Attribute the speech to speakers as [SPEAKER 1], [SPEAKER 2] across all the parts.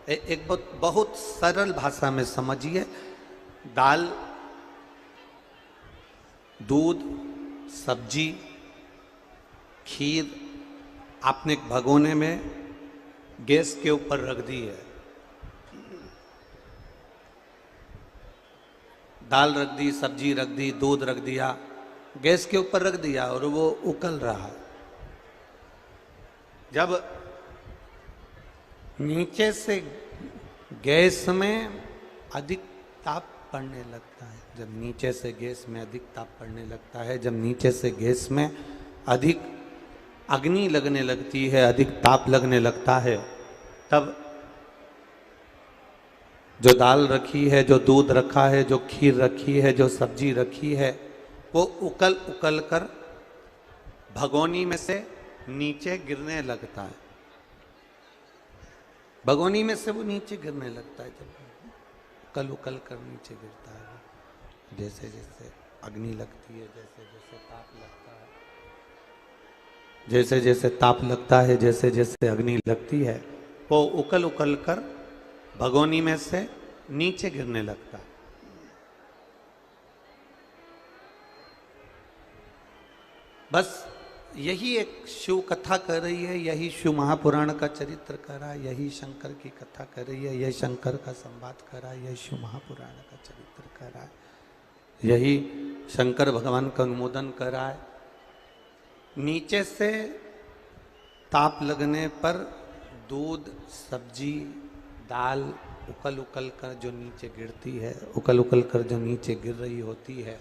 [SPEAKER 1] एक बहुत बहुत सरल भाषा में समझिए। दाल, दूध, सब्जी, खीर आपने एक भगोने में गैस के ऊपर रख दी है। दाल रख दी, सब्जी रख दी, दूध रख दिया, गैस के ऊपर रख दिया और वो उकल रहा है। जब नीचे से गैस में अधिक ताप पड़ने लगता है, जब नीचे से गैस में अधिक ताप पड़ने लगता है, जब नीचे से गैस में अधिक अग्नि लगने लगती है, अधिक ताप लगने लगता है, तब जो दाल रखी है, जो दूध रखा है, जो खीर रखी है, जो सब्जी रखी है, वो उकल उकल कर भगोनी में से नीचे गिरने लगता है। भगोनी में से वो नीचे गिरने लगता है, जब उकल उकल कर नीचे गिरता है। जैसे जैसे अग्नि लगती है, जैसे जैसे ताप लगता है, जैसे जैसे ताप लगता है, जैसे जैसे अग्नि लगती है, वो उकल उकल कर भगोनी में से नीचे गिरने लगता है। बस यही एक शिव कथा कर रही है, यही शिव महापुराण का चरित्र कर रहा है, यही शंकर की कथा कर रही है, यही शंकर का संवाद कर रहा है, यही शिव महापुराण का चरित्र कर रहा है, यही शंकर भगवान का अनुमोदन कर रहा है। नीचे से ताप लगने पर दूध, सब्जी, दाल उकल उकल कर जो नीचे गिरती है, उकल उकल कर जो नीचे गिर रही होती है,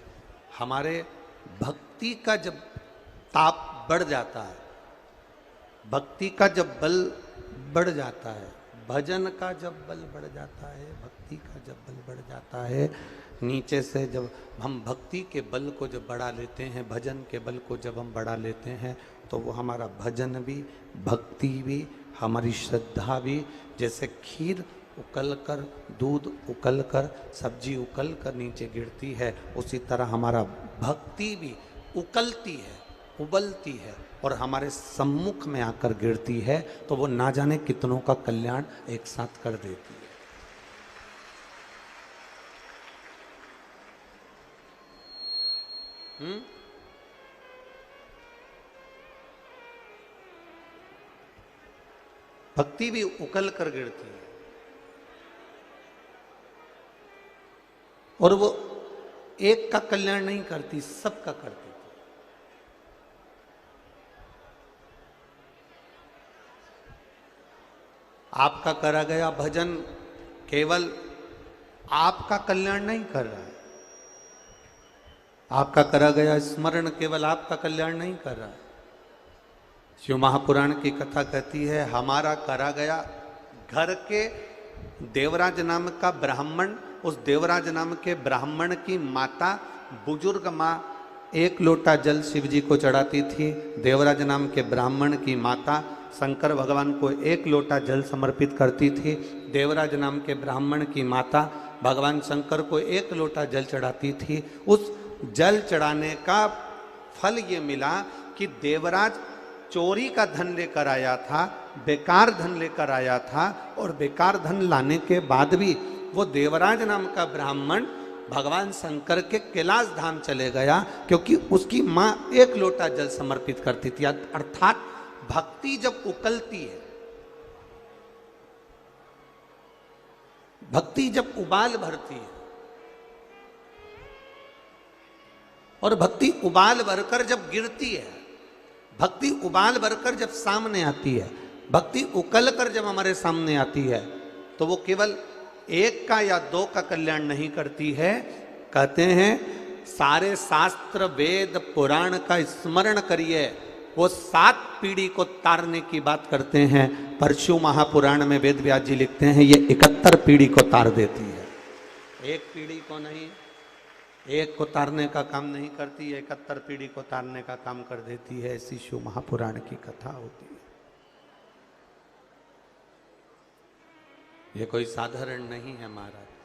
[SPEAKER 1] हमारे भक्ति का जब ताप बढ़ जाता है, भक्ति का जब बल बढ़ जाता है, भजन का जब बल बढ़ जाता है, भक्ति का जब बल बढ़ जाता है, नीचे से जब हम भक्ति के बल को जब बढ़ा लेते हैं, भजन के बल को जब हम बढ़ा लेते हैं, तो वो हमारा भजन भी, भक्ति भी, हमारी श्रद्धा भी, जैसे खीर उकल कर, दूध उकल कर, सब्जी उकल कर नीचे गिरती है, उसी तरह हमारा भक्ति भी उकलती है, उबलती है और हमारे सम्मुख में आकर गिरती है, तो वो ना जाने कितनों का कल्याण एक साथ कर देती है। भक्ति भी उकल कर गिरती है और वो एक का कल्याण नहीं करती, सबका करती। आपका करा गया भजन केवल आपका कल्याण नहीं कर रहा है, आपका करा गया स्मरण केवल आपका कल्याण नहीं कर रहा है। शिव महापुराण की कथा कहती है, हमारा करा गया घर के देवराज नाम का ब्राह्मण, उस देवराज नाम के ब्राह्मण की माता बुजुर्ग माँ एक लोटा जल शिव जी को चढ़ाती थी। देवराज नाम के ब्राह्मण की माता शंकर भगवान को एक लोटा जल समर्पित करती थी। देवराज नाम के ब्राह्मण की माता भगवान शंकर को एक लोटा जल चढ़ाती थी। उस जल चढ़ाने का फल ये मिला कि देवराज चोरी का धन लेकर आया था, बेकार धन लेकर आया था, और बेकार धन लाने के बाद भी वो देवराज नाम का ब्राह्मण भगवान शंकर के कैलाश धाम चले गया, क्योंकि उसकी माँ एक लोटा जल समर्पित करती थी। अर्थात भक्ति जब उकलती है, भक्ति जब उबाल भरती है, और भक्ति उबाल भरकर जब गिरती है, भक्ति उबाल भरकर जब सामने आती है, भक्ति उकल कर जब हमारे सामने आती है, तो वो केवल एक का या दो का कल्याण नहीं करती है। कहते हैं सारे शास्त्र वेद पुराण का स्मरण करिए, वो 7 पीढ़ी को तारने की बात करते हैं, पर शिव महापुराण में वेद व्यास जी लिखते हैं ये 71 पीढ़ी को तार देती है। एक पीढ़ी को नहीं, एक को तारने का काम नहीं करती, 71 पीढ़ी को तारने का काम कर देती है। ऐसी शिव महापुराण की कथा होती है। ये कोई साधारण नहीं है महाराज।